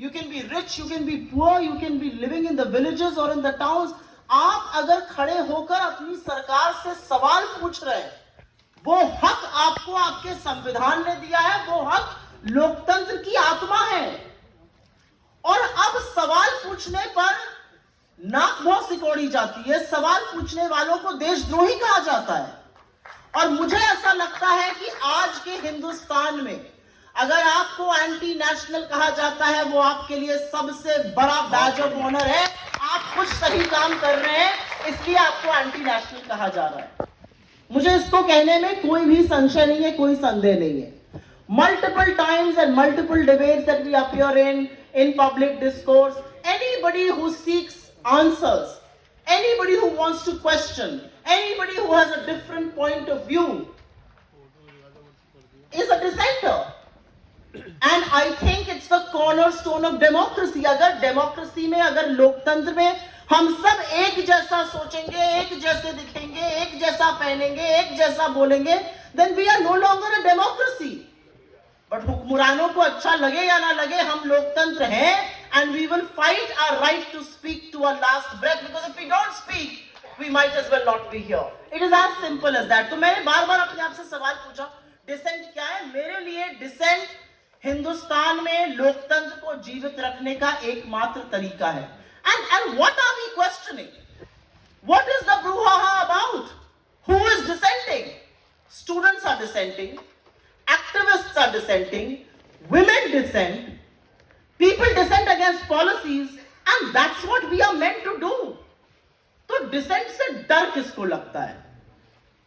you can be rich, you can be poor, you can be living in the villages or in the towns. आप अगर खड़े होकर अपनी सरकार से सवाल पूछ रहे हैं, वो हक आपको आपके संविधान ने दिया है, वो हक लोकतंत्र की आत्मा है। और अब सवाल पूछने पर नाक बहुत सिकोड़ी जाती है, सवाल पूछने वालों को देशद्रोही कहा जाता है। और मुझे ऐसा लगता है कि आज के हिंदुस्तान में अगर आपको एंटी नेशनल कहा जाता है, वो आपके लिए सबसे बड़ा बैज ऑफ ऑनर है। आप कुछ सही काम कर रहे हैं, इसलिए आपको एंटी नेशनल कहा जा रहा है। मुझे इसको कहने में कोई भी संशय नहीं है, कोई संदेह नहीं है। Multiple times and multiple debates that we appear in public discourse, anybody who seeks answers, anybody who wants to question, anybody who has a different point of view is a dissenter. And I think it's the cornerstone of democracy. अगर democracy में, अगर लोकतंत्र में हम सब एक जैसा सोचेंगे, एक जैसे दिखेंगे, एक जैसा पहनेंगे, एक जैसा बोलेंगे, then we are no longer a democracy. But हुक्मरानों को अच्छा लगे या ना लगे, हम लोकतंत्र हैं, and we will fight our right to speak to our last breath, because if we don't speak, we might as well not be here. It is as simple as that. तो मैंने बार बार अपने आप से सवाल पूछा, डिसेंट क्या है? मेरे लिए डिसेंट हिंदुस्तान में लोकतंत्र को जीवित रखने का एकमात्र तरीका है। And what are we questioning? What is the brouhaha about? Who is dissenting? Students are dissenting. Activists are dissenting, women dissent, people dissent against policies, and that's what we are meant to do. तो dissent से डर किसको लगता है?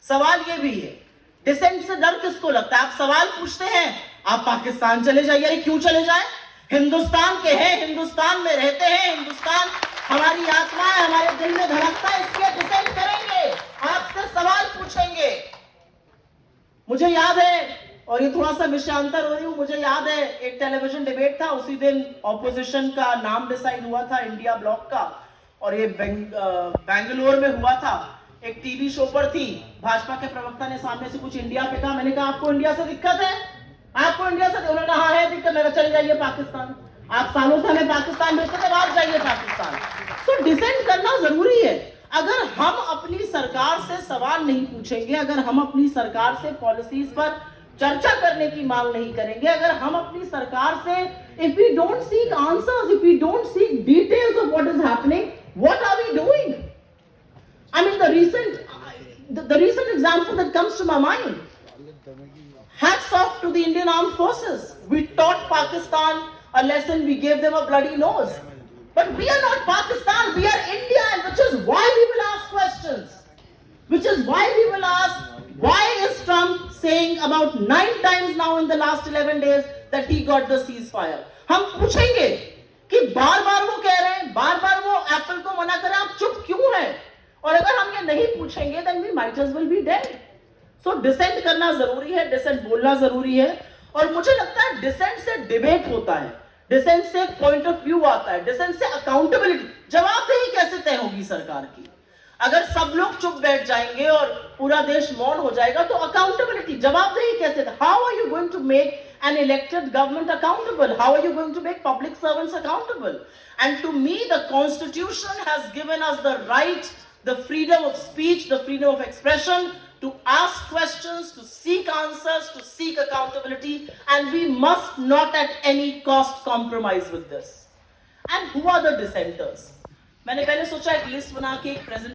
सवाल ये भी है, dissent से डर किसको लगता है? आप सवाल पूछते हैं, आप पाकिस्तान चले जाइए, क्यों चले जाए? हिंदुस्तान के हैं, हिंदुस्तान में रहते हैं, हिंदुस्तान हमारी आत्मा है, हमारे दिल में धड़कता है, इसलिए dissent करेंगे, आपसे सवाल पूछेंगे। मुझे याद है, और ये थोड़ा सा विषयांतर हो रही हूं, मुझे याद है एक टेलीविजन डिबेट था, उसी दिन ऑपोजिशन का नाम डिसाइड हुआ था, इंडिया ब्लॉक का, और ये बेंगलोर में हुआ था। एक टीवी शो पर थी, भाजपा के प्रवक्ता ने सामने से कुछ इंडिया पे कहा। मैंने कहा आपको इंडिया से दिक्कत है? आपको इंडिया से? उन्होंने कहा है दिक्कत। मैं चले जाइए पाकिस्तान, आप सालों से हमें पाकिस्तान भेजते थे, आप जाइए पाकिस्तान। सो डिसेंट करना जरूरी है। अगर हम अपनी सरकार से सवाल नहीं पूछेंगे, अगर हम अपनी सरकार से पॉलिसीज पर चर्चा करने की मांग नहीं करेंगे, अगर हम अपनी सरकार से if we don't seek answers, if we don't seek details of what is happening, what are we doing? I mean, the recent example that comes to my mind, hats off to the Indian Armed Forces. We taught Pakistan a lesson, we gave them a bloody nose. But we are not Pakistan, we are India, and which is why we will ask questions. Which is why we will ask, why is Trump saying about 9 times now in the last 11 days that he got the ceasefire? हम पूछेंगे कि बार बार वो कह रहे हैं, बार बार वो Apple को मना कर रहे हैं, आप चुप क्यों हैं? और अगर हम ये नहीं पूछेंगे, then we might as well be dead. So dissent करना जरूरी है, dissent बोलना जरूरी है। और मुझे लगता है dissent से डिबेट होता है, dissent से पॉइंट ऑफ व्यू आता है, dissent से अकाउंटेबिलिटी, जवाबदेही कैसे तय होगी सरकार की? अगर सब लोग चुप बैठ जाएंगे और पूरा देश मौन हो जाएगा, तो अकाउंटेबिलिटी, जवाबदेही कैसे? How are you going to make an elected government accountable? How are you going to make public servants accountable? And to me, the Constitution has given us the right, the freedom of speech, the freedom of expression, to ask questions, to seek answers, to seek accountability, and we must not at any cost compromise with this. And who are the dissenters? मैंने पहले सोचा एक list बना के एक present